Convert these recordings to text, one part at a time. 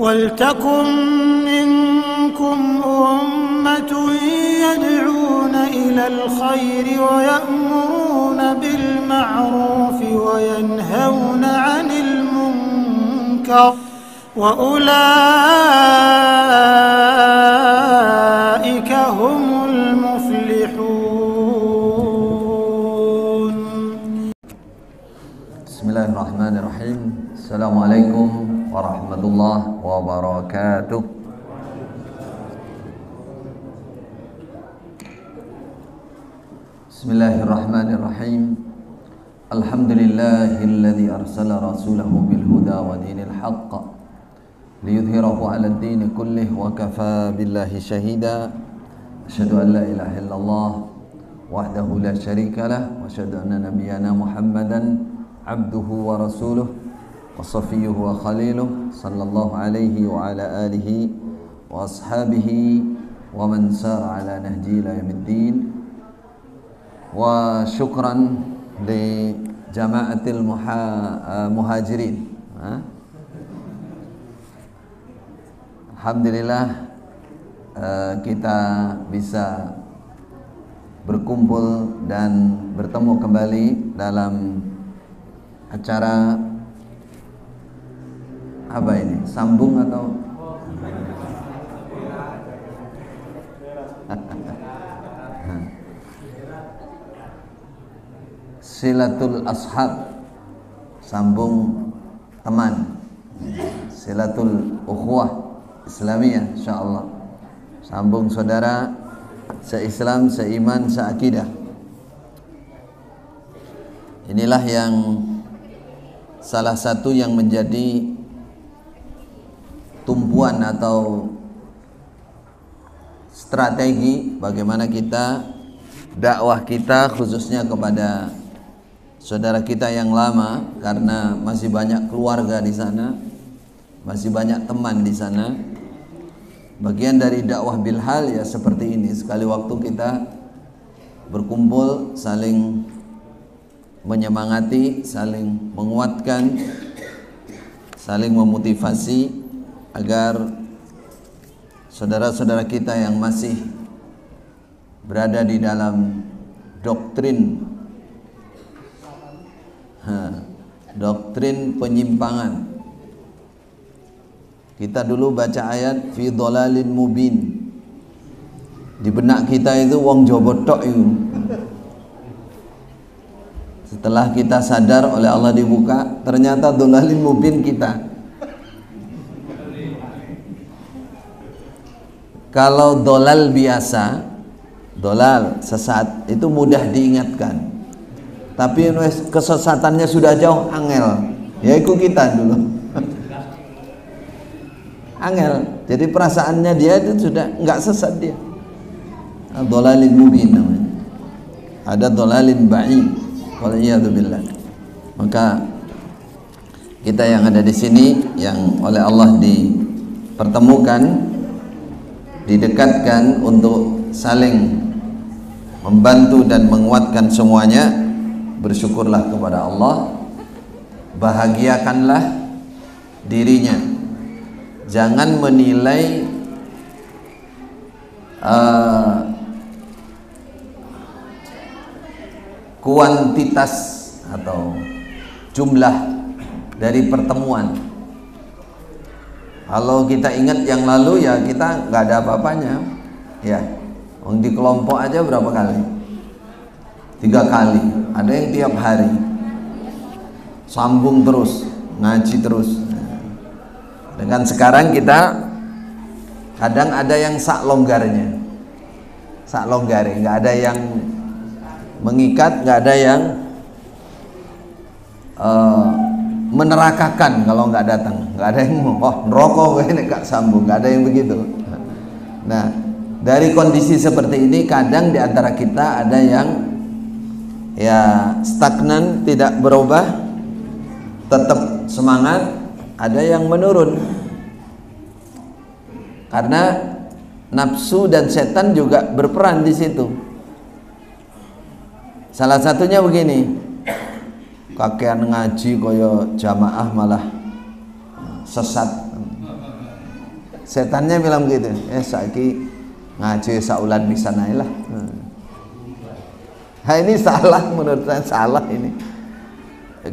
وَلْتَكُنْ مِنْكُمْ أُمَّةٌ يَدْعُونَ إِلَى الْخَيْرِ وَيَأْمُرُونَ بِالْمَعْرُوفِ وَيَنْهَوْنَ عَنِ الْمُنْكَرِ وَأُولَئِكَ هُمُ الْمُفْلِحُونَ. Bismillahirrahmanirrahim. Assalamualaikum warahmatullahi wabarakatuh. Bismillahirrahmanirrahim. Alhamdulillahilladzi arsala rasulahu bil huda wa dinil haqq liyudhhirahu 'alad dini kullih wa kafaa billahi shahida. Asyhadu an la ilaha illallah wahdahu la syarika lah wa asyhadu anna nabiyyana Muhammadan abduhu wa rasuluh wa safiyuhu wa khaliluh sallallahu alaihi wa ala alihi wa ashabihi wa man sara ala nahji ila yaumiddin. Wa syukran li jama'atil muhajirin. Alhamdulillah kita bisa berkumpul dan bertemu kembali dalam acara apa ini? Sambung atau Silatul ashab, sambung teman, silatul ukhuwah Islamiyah, insyaallah, sambung saudara se-Islam, seiman, seakidah. Inilah yang salah satu yang menjadi tumpuan atau strategi bagaimana kita dakwah kita khususnya kepada saudara kita yang lama, karena masih banyak keluarga di sana, masih banyak teman di sana. Bagian dari dakwah bilhal ya seperti ini, sekali waktu kita berkumpul, saling menyemangati, saling menguatkan, saling memotivasi agar saudara-saudara kita yang masih berada di dalam doktrin penyimpangan. Kita dulu baca ayat fi dhalalin mubin. Di benak kita itu wong Jawa tok itu. Setelah kita sadar oleh Allah dibuka, ternyata dhalalin mubin kita. Kalau dolal biasa, dolal sesat itu mudah diingatkan. Tapi kesesatannya sudah jauh angel. Ya ikut kita dulu. Angel. Jadi perasaannya dia itu sudah enggak sesat dia. Dhalalin mubin namanya. Ada dhalalin ba'id. Waliyadzubillah. Maka kita yang ada di sini yang oleh Allah dipertemukan, didekatkan untuk saling membantu dan menguatkan semuanya, bersyukurlah kepada Allah, bahagiakanlah dirinya. Jangan menilai kuantitas atau jumlah dari pertemuan. Kalau kita ingat yang lalu ya kita nggak ada apa-apanya. Ya, di kelompok aja berapa kali? 3 kali. Ada yang tiap hari. Sambung terus, ngaji terus. Dengan sekarang kita kadang ada yang sak longgarnya, nggak ada yang mengikat, nggak ada yang menerakakan kalau nggak datang, nggak ada yang neraka ini gak sambung, nggak ada yang begitu. Nah, dari kondisi seperti ini kadang di antara kita ada yang ya stagnan, tidak berubah, tetap semangat, ada yang menurun karena nafsu dan setan juga berperan di situ. Salah satunya begini, kakean ngaji koyo jamaah malah sesat. Setannya bilang begitu. Saiki ngaji saulan bisa naik lah. Nah, ini salah, menurut saya salah ini.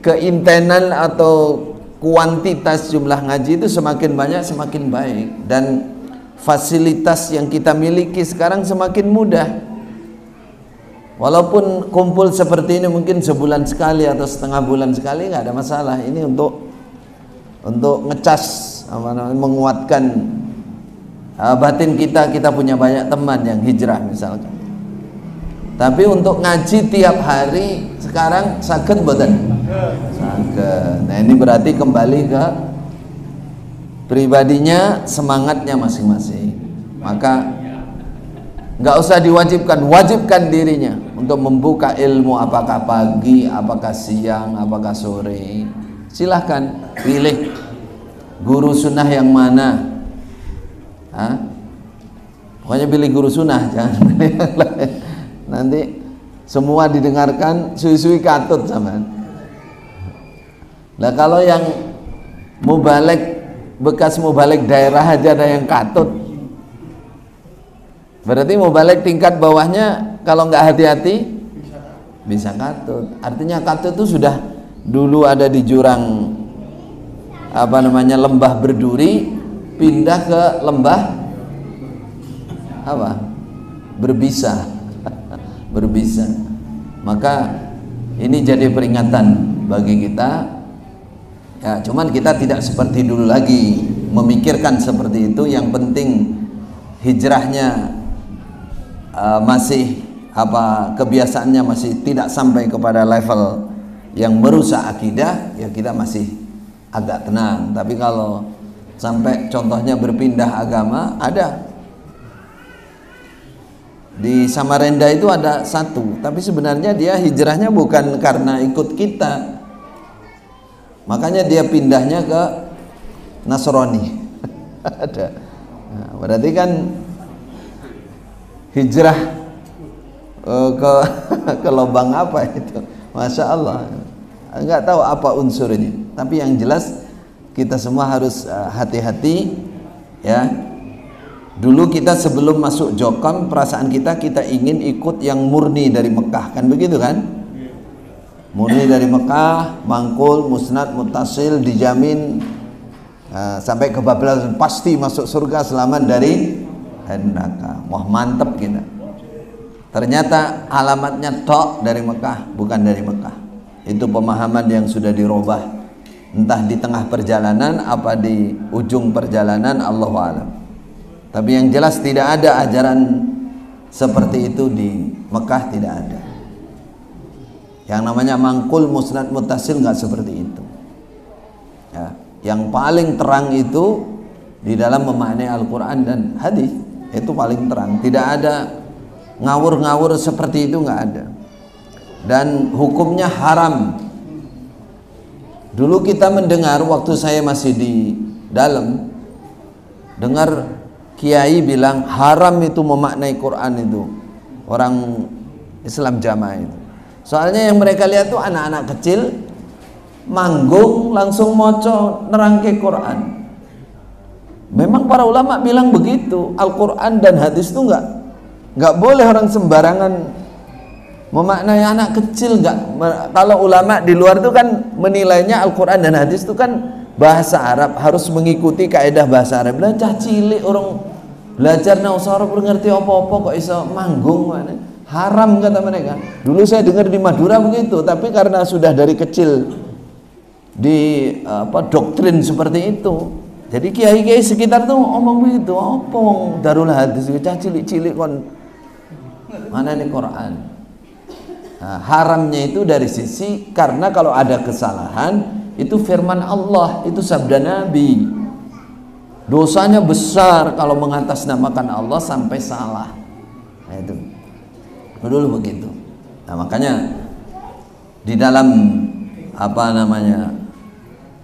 Keintenan atau kuantitas jumlah ngaji itu semakin banyak semakin baik, dan fasilitas yang kita miliki sekarang semakin mudah. Walaupun kumpul seperti ini mungkin sebulan sekali atau setengah bulan sekali nggak ada masalah. Ini untuk ngecas, menguatkan batin kita. Kita punya banyak teman yang hijrah misalkan. Tapi untuk ngaji tiap hari sekarang saged mboten? Saged. Nah, ini berarti kembali ke pribadinya, semangatnya masing-masing. Maka nggak usah diwajibkan, wajibkan dirinya untuk membuka ilmu, apakah pagi, apakah siang, apakah sore. Silahkan pilih guru sunnah yang mana. Pokoknya pilih guru sunnah, jangan pilih yang lain. Nanti semua didengarkan suwi-suwi katut sama. Nah, kalau yang mubalek, bekas mubalek daerah aja ada yang katut, berarti mubalek tingkat bawahnya kalau nggak hati-hati bisa katut. Artinya katut itu sudah dulu ada di jurang lembah berduri, pindah ke lembah berbisa. Berbisa. Maka ini jadi peringatan bagi kita. Ya, cuman kita tidak seperti dulu lagi memikirkan seperti itu. Yang penting hijrahnya masih kebiasaannya masih tidak sampai kepada level yang merusak akidah, ya kita masih agak tenang. Tapi kalau sampai contohnya berpindah agama, ada di Samarinda itu ada satu, tapi sebenarnya dia hijrahnya bukan karena ikut kita, makanya dia pindahnya ke Nasrani. Ada. Nah, berarti kan hijrah ke lubang apa itu? Masya Allah, nggak tahu apa unsurnya. Tapi yang jelas kita semua harus hati-hati, ya. Dulu kita sebelum masuk Jokam, perasaan kita ingin ikut yang murni dari Mekah, kan begitu kan? Murni dari Mekah, mangkul, musnad, muttasil, dijamin sampai kebablasan, pasti masuk surga, selamat dari neraka. Wah, mantep kita. Ternyata alamatnya tok dari Mekah, bukan dari Mekah. Itu pemahaman yang sudah dirubah, entah di tengah perjalanan apa di ujung perjalanan, Allahu a'lam. Tapi yang jelas tidak ada ajaran seperti itu di Mekah, tidak ada. Yang namanya mangkul, musnad, muttasil nggak seperti itu. Ya, yang paling terang itu di dalam memaknai Al-Quran dan hadis, itu paling terang. Tidak ada ngawur-ngawur seperti itu, nggak ada. Dan hukumnya haram. Dulu kita mendengar waktu saya masih di dalam, dengar kiai bilang haram itu memaknai Quran itu, orang Islam jamaah itu. Soalnya yang mereka lihat tuh anak-anak kecil manggung langsung moco nerangke Quran. Memang para ulama bilang begitu, Al-Quran dan hadis itu nggak boleh orang sembarangan memaknai anak kecil. Kalau ulama di luar itu kan menilainya Al-Quran dan hadis itu kan bahasa Arab, harus mengikuti kaidah bahasa Arab. Lah cah cilik orang belajar nausara ngerti apa-apa kok iso manggung, mana haram kata mereka. Dulu saya dengar di Madura begitu, tapi karena sudah dari kecil di doktrin seperti itu, jadi kiai-kiai sekitar tuh omong begitu. Apa wong darul hadis cah cilik-cilik kon mana nih Quran. Nah, haramnya itu dari sisi karena kalau ada kesalahan itu firman Allah, itu sabda Nabi. Dosanya besar kalau mengatasnamakan Allah sampai salah. Nah, itu dulu begitu. Nah, makanya di dalam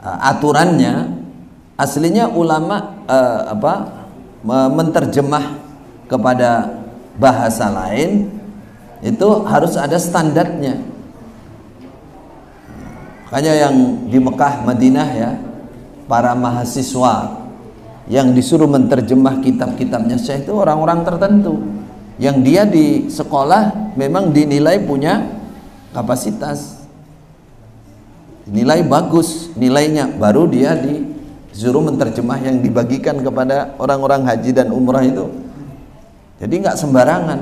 aturannya aslinya ulama menterjemah kepada bahasa lain itu harus ada standarnya. Makanya yang di Mekah, Madinah ya, para mahasiswa yang disuruh menterjemah kitab-kitabnya Syekh itu orang-orang tertentu yang dia di sekolah memang dinilai punya kapasitas, nilai bagus nilainya, baru dia disuruh menterjemah yang dibagikan kepada orang-orang haji dan umrah itu. Jadi nggak sembarangan.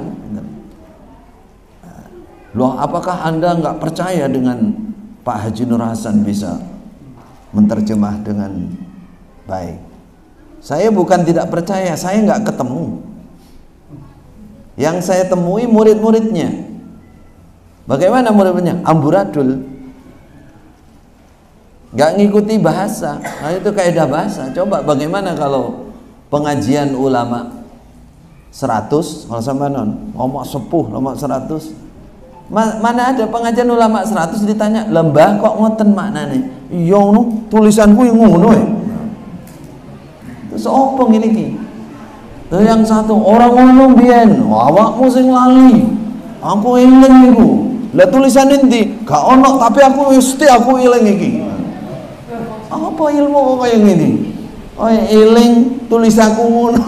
Loh, apakah Anda nggak percaya dengan Pak Haji Nur Hasan bisa menterjemah dengan baik? Saya bukan tidak percaya, saya nggak ketemu. Yang saya temui murid-muridnya. Bagaimana murid-muridnya? Amburadul, nggak ngikuti bahasa. Nah, itu kaidah bahasa. Coba bagaimana kalau pengajian ulama 100, kalau sama non ngomong sepuh nomor 100, mana ada pengajian ulama 100 ditanya lembah kok ngoten maknane? Iya ngono, tulisanku yang ngono ya. Terus opo ngene iki? Terus yang satu orang ngono biyen, awakmu sing lali. Aku eling iku. Lah tulisan endi? Gak ono tapi aku mesti aku eling iki. Apa ilmu kok kaya ngene? Oh eling tulisanku ngono.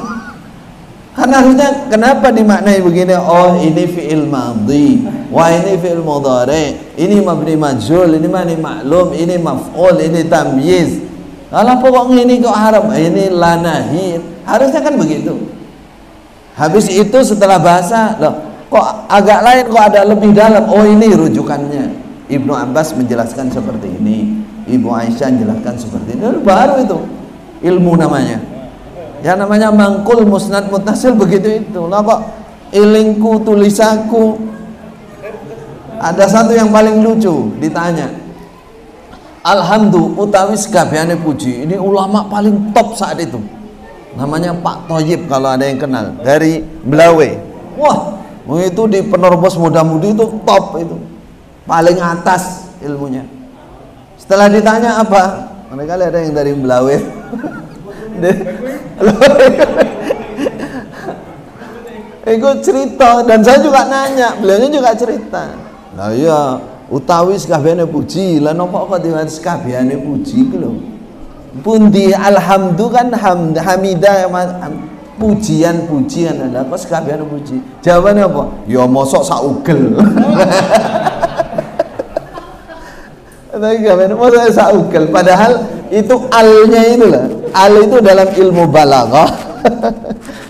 Kan harusnya kenapa dimaknai begini? Oh ini fi'il madhi, wah ini fi'il mudhari, ini mabni majhul, ini mani maklum, ini maf'ul, ini tamyiz. Kalau pokoknya ini kok haram, ini lanahi, harusnya kan begitu. Habis itu setelah bahasa, loh, kok agak lain, kok ada lebih dalam. Oh ini rujukannya. Ibnu Abbas menjelaskan seperti ini, Ibu Aisyah menjelaskan seperti ini. Baru itu ilmu namanya. Ya namanya mangkul musnad muttasil begitu itu. Lah kok ilingku tulisaku. Ada satu yang paling lucu ditanya. Alhamdulillah utawi sekabehane puji. Ini ulama paling top saat itu. Namanya Pak Thoyib kalau ada yang kenal, dari Belawe. Wah, itu di penerbos muda-mudi itu top itu. Paling atas ilmunya. Setelah ditanya apa? Mereka ada yang dari Belawe. Ikut cerita dan saya juga nanya, beliaunya juga cerita. Nah iya, utawi sekabehane puji, lah napa kok diwaca sekabehane puji ku lho. Pundi alhamdulillah kan hamidah pujian ada kok sekabehane puji. Jawabannya apa? Ya mosok saugel. Tapi kabehane mosok saugel, padahal itu alnya itulah. Al itu dalam ilmu balaghah.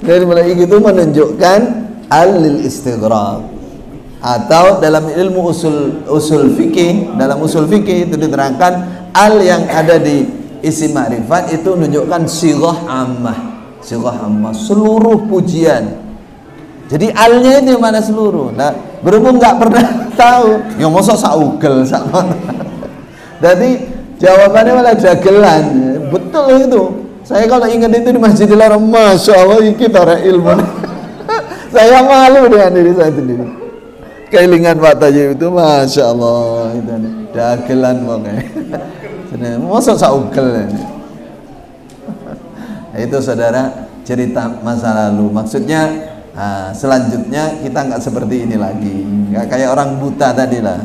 Dari mulai itu menunjukkan al lil istighraq. Atau dalam ilmu usul fikih, dalam usul fikih itu diterangkan al yang ada di isim ma'rifat itu menunjukkan sighah ammah. Sighah ammah, seluruh pujian. Jadi alnya itu mana seluruh. Nah, berhubung nggak pernah tahu, ya mosok saugel sama. Jadi jawabannya malah jagelan. Betul itu. Saya kalau ingat itu di Masjidil Haram, masya Allah kita ada ilmu. Saya malu dengan diri saya sendiri. Keilingan Pak Tayyib itu, masya Allah, itu jagelan pokoknya. Masuk saugel. Itu saudara cerita masa lalu. Maksudnya selanjutnya kita nggak seperti ini lagi. Nggak kayak orang buta tadi lah.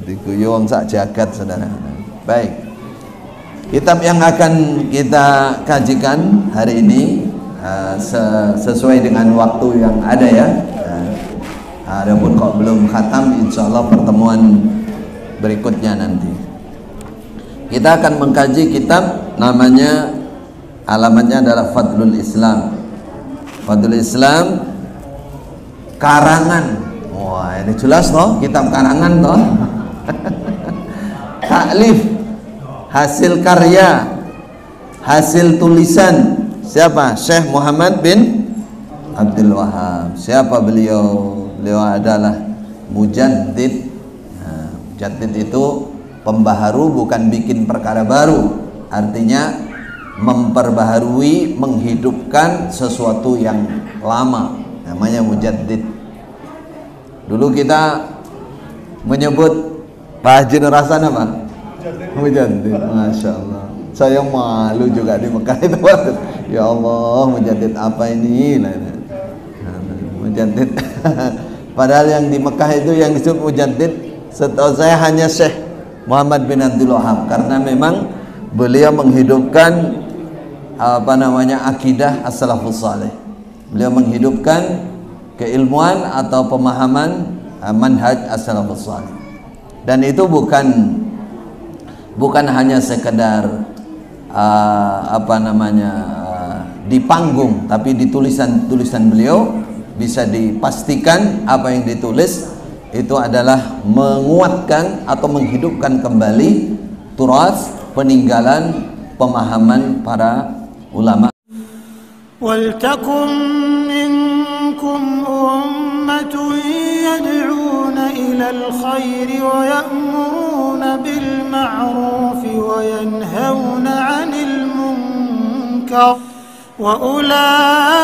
Diguyung sak jagat saudara. Baik. Kitab yang akan kita kajikan hari ini sesuai dengan waktu yang ada ya. Adapun kok belum khatam, insya Allah pertemuan berikutnya nanti. Kita akan mengkaji kitab namanya, alamatnya adalah Fadlul Islam. Fadlul Islam karangan. Wah ini jelas toh, kitab karangan toh. Taklif, hasil karya, hasil tulisan siapa? Syekh Muhammad bin Abdul Wahab. Siapa beliau? Beliau adalah mujaddid. Nah, mujaddid itu pembaharu, bukan bikin perkara baru. Artinya memperbaharui, menghidupkan sesuatu yang lama. Namanya mujaddid. Dulu kita menyebut Pak Haji Nur Hasan apa? Mujaddid. Masya Allah. Saya malu juga di Mekah itu. Ya Allah, mujaddid apa ini? Mujaddid. Padahal yang di Mekah itu yang disebut mujaddid, setahu saya hanya Syekh Muhammad bin Abdul Wahab, karena memang beliau menghidupkan akidah as-salafus salih. Beliau menghidupkan keilmuan atau pemahaman manhaj as-salafus salih. Dan itu bukan hanya sekedar di panggung, tapi di tulisan beliau bisa dipastikan apa yang ditulis itu adalah menguatkan atau menghidupkan kembali turas, peninggalan pemahaman para ulama. وَلْتَكُنْ مِنْكُمْ أُمَّةٌ يَدْعُونَ إِلَى الْخَيْرِ وَيَأْمُرُونَ بِالْمَعْرُوفِ وَيَنْهَوْنَ عَنِ الْمُنْكَرِ وَأُولَئِكَ